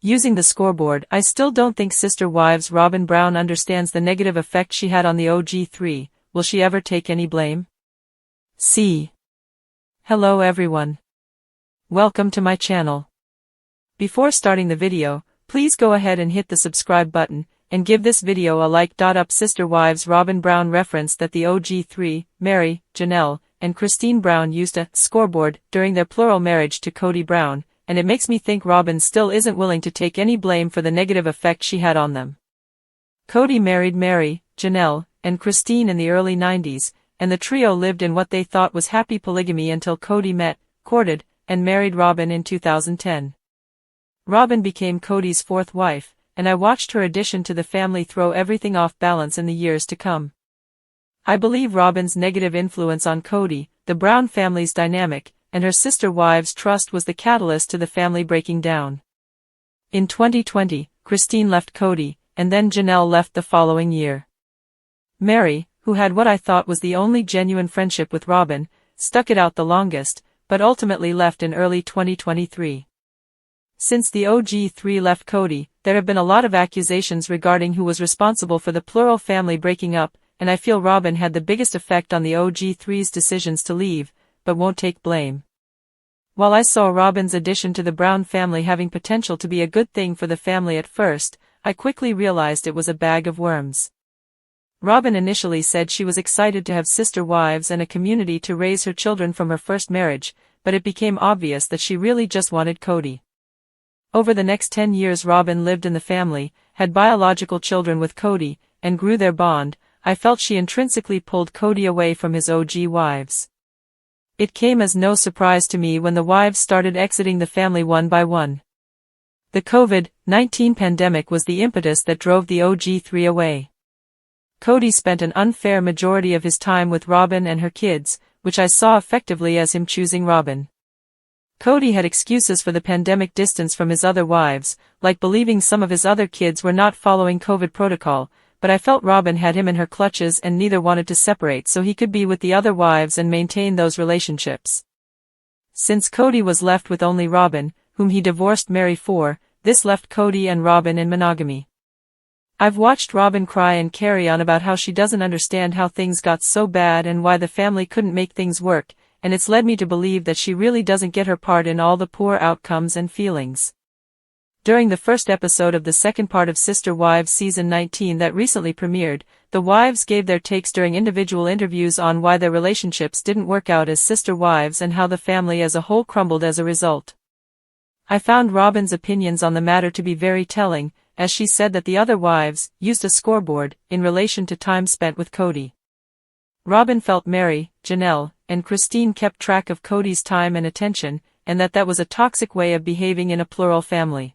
Using the scoreboard, I still don't think Sister Wives Robyn Brown understands the negative effect she had on the OG3. Will she ever take any blame? See. Hello everyone. Welcome to my channel. Before starting the video, please go ahead and hit the subscribe button, and give this video a like. Up Sister Wives Robyn Brown referenced that the OG3, Mary, Janelle, and Christine Brown used a scoreboard during their plural marriage to Kody Brown, and it makes me think Robyn still isn't willing to take any blame for the negative effect she had on them. Kody married Mary, Janelle, and Christine in the early 90s, and the trio lived in what they thought was happy polygamy until Kody met, courted, and married Robyn in 2010. Robyn became Kody's fourth wife, and I watched her addition to the family throw everything off balance in the years to come. I believe Robyn's negative influence on Kody, the Brown family's dynamic, and her sister wives' trust was the catalyst to the family breaking down. In 2020, Christine left Kody, and then Janelle left the following year. Mary, who had what I thought was the only genuine friendship with Robyn, stuck it out the longest, but ultimately left in early 2023. Since the OG3 left Kody, there have been a lot of accusations regarding who was responsible for the plural family breaking up, and I feel Robyn had the biggest effect on the OG3's decisions to leave, but won't take blame. While I saw Robyn's addition to the Brown family having potential to be a good thing for the family at first, I quickly realized it was a bag of worms. Robyn initially said she was excited to have sister wives and a community to raise her children from her first marriage, but it became obvious that she really just wanted Kody. Over the next 10 years Robyn lived in the family, had biological children with Kody, and grew their bond. I felt she intrinsically pulled Kody away from his OG wives. It came as no surprise to me when the wives started exiting the family one by one. The COVID-19 pandemic was the impetus that drove the OG3 away. Kody spent an unfair majority of his time with Robyn and her kids, which I saw effectively as him choosing Robyn. Kody had excuses for the pandemic distance from his other wives, like believing some of his other kids were not following COVID protocol, but I felt Robyn had him in her clutches and neither wanted to separate so he could be with the other wives and maintain those relationships. Since Kody was left with only Robyn, whom he divorced Mary for, this left Kody and Robyn in monogamy. I've watched Robyn cry and carry on about how she doesn't understand how things got so bad and why the family couldn't make things work, and it's led me to believe that she really doesn't get her part in all the poor outcomes and feelings. During the first episode of the second part of Sister Wives Season 19 that recently premiered, the wives gave their takes during individual interviews on why their relationships didn't work out as sister wives and how the family as a whole crumbled as a result. I found Robyn's opinions on the matter to be very telling, as she said that the other wives used a scoreboard in relation to time spent with Kody. Robyn felt Mary, Janelle, and Christine kept track of Kody's time and attention, and that was a toxic way of behaving in a plural family.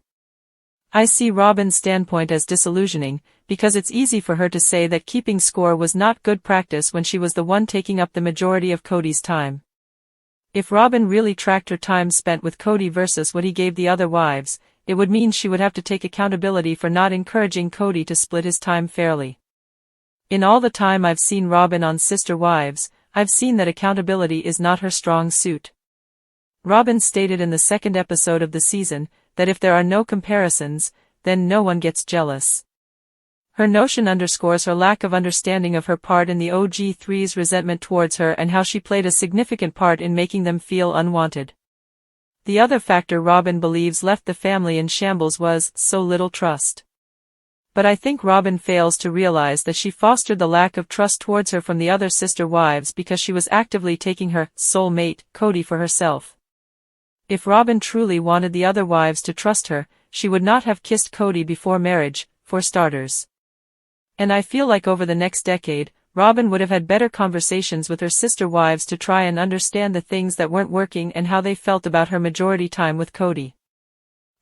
I see Robyn's standpoint as disillusioning, because it's easy for her to say that keeping score was not good practice when she was the one taking up the majority of Kody's time. If Robyn really tracked her time spent with Kody versus what he gave the other wives, it would mean she would have to take accountability for not encouraging Kody to split his time fairly. In all the time I've seen Robyn on Sister Wives, I've seen that accountability is not her strong suit. Robyn stated in the second episode of the season that if there are no comparisons, then no one gets jealous. Her notion underscores her lack of understanding of her part in the OG3's resentment towards her and how she played a significant part in making them feel unwanted. The other factor Robyn believes left the family in shambles was so little trust. But I think Robyn fails to realize that she fostered the lack of trust towards her from the other sister wives because she was actively taking her soulmate, Kody, for herself. If Robyn truly wanted the other wives to trust her, she would not have kissed Kody before marriage, for starters. And I feel like over the next decade, Robyn would have had better conversations with her sister wives to try and understand the things that weren't working and how they felt about her majority time with Kody.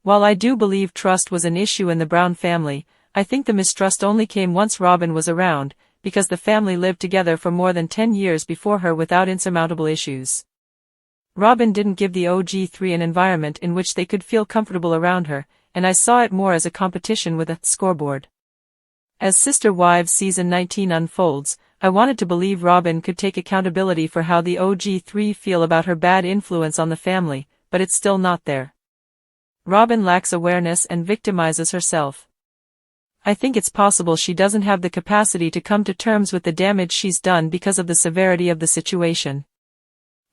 While I do believe trust was an issue in the Brown family, I think the mistrust only came once Robyn was around, because the family lived together for more than 10 years before her without insurmountable issues. Robyn didn't give the OG3 an environment in which they could feel comfortable around her, and I saw it more as a competition with a scoreboard. As Sister Wives Season 19 unfolds, I wanted to believe Robyn could take accountability for how the OG3 feel about her bad influence on the family, but it's still not there. Robyn lacks awareness and victimizes herself. I think it's possible she doesn't have the capacity to come to terms with the damage she's done because of the severity of the situation.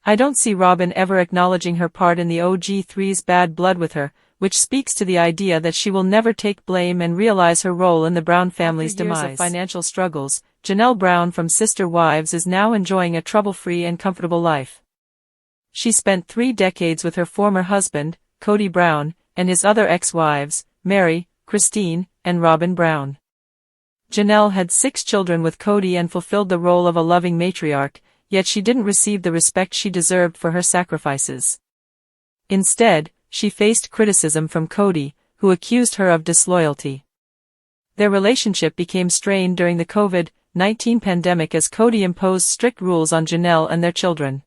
I don't see Robyn ever acknowledging her part in the OG3's bad blood with her, which speaks to the idea that she will never take blame and realize her role in the Brown family's demise. After years of financial struggles, Janelle Brown from Sister Wives is now enjoying a trouble-free and comfortable life. She spent 3 decades with her former husband, Kody Brown, and his other ex-wives, Mary, Christine, and Robyn Brown. Janelle had 6 children with Kody and fulfilled the role of a loving matriarch, yet she didn't receive the respect she deserved for her sacrifices. Instead, she faced criticism from Kody, who accused her of disloyalty. Their relationship became strained during the COVID-19 pandemic as Kody imposed strict rules on Janelle and their children.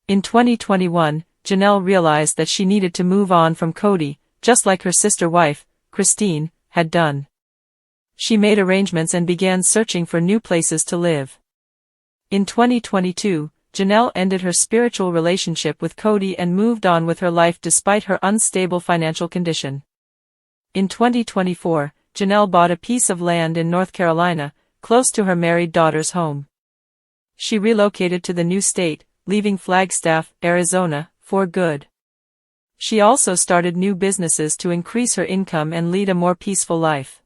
In 2021, Janelle realized that she needed to move on from Kody, just like her sister wife, Christine, had done. She made arrangements and began searching for new places to live. In 2022, Janelle ended her spiritual relationship with Kody and moved on with her life despite her unstable financial condition. In 2024, Janelle bought a piece of land in North Carolina, close to her married daughter's home. She relocated to the new state, leaving Flagstaff, Arizona, for good. She also started new businesses to increase her income and lead a more peaceful life.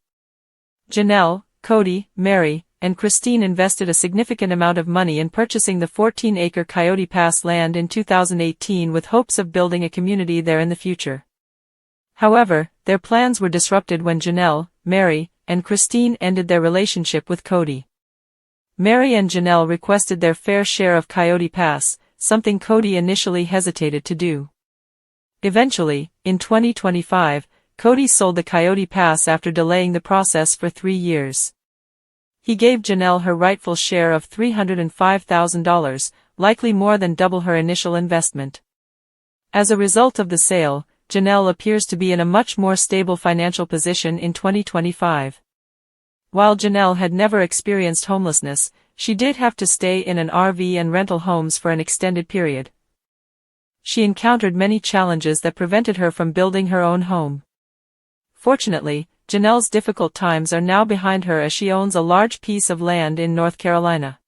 Janelle, Kody, Mary, and Christine invested a significant amount of money in purchasing the 14-acre Coyote Pass land in 2018 with hopes of building a community there in the future. However, their plans were disrupted when Janelle, Mary, and Christine ended their relationship with Kody. Mary and Janelle requested their fair share of Coyote Pass, something Kody initially hesitated to do. Eventually, in 2025, Kody sold the Coyote Pass after delaying the process for 3 years. He gave Janelle her rightful share of $305,000, likely more than double her initial investment. As a result of the sale, Janelle appears to be in a much more stable financial position in 2025. While Janelle had never experienced homelessness, she did have to stay in an RV and rental homes for an extended period. She encountered many challenges that prevented her from building her own home. Fortunately, Janelle's difficult times are now behind her as she owns a large piece of land in North Carolina.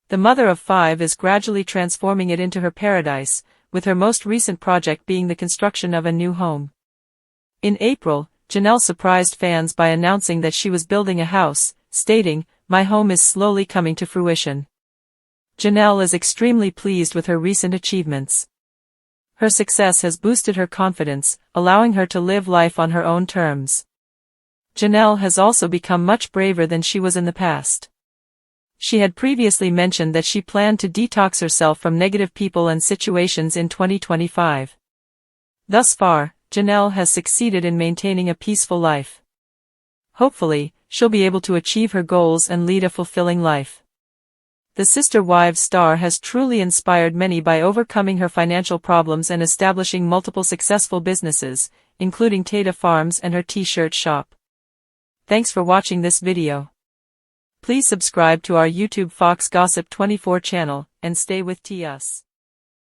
The mother of 5 is gradually transforming it into her paradise, with her most recent project being the construction of a new home. In April, Janelle surprised fans by announcing that she was building a house, stating, "My home is slowly coming to fruition." Janelle is extremely pleased with her recent achievements. Her success has boosted her confidence, allowing her to live life on her own terms. Janelle has also become much braver than she was in the past. She had previously mentioned that she planned to detox herself from negative people and situations in 2025. Thus far, Janelle has succeeded in maintaining a peaceful life. Hopefully, she'll be able to achieve her goals and lead a fulfilling life. The Sister Wives star has truly inspired many by overcoming her financial problems and establishing multiple successful businesses, including Tata Farms and her t-shirt shop. Thanks for watching this video. Please subscribe to our YouTube Fox Gossip 24 channel, and stay with TUS.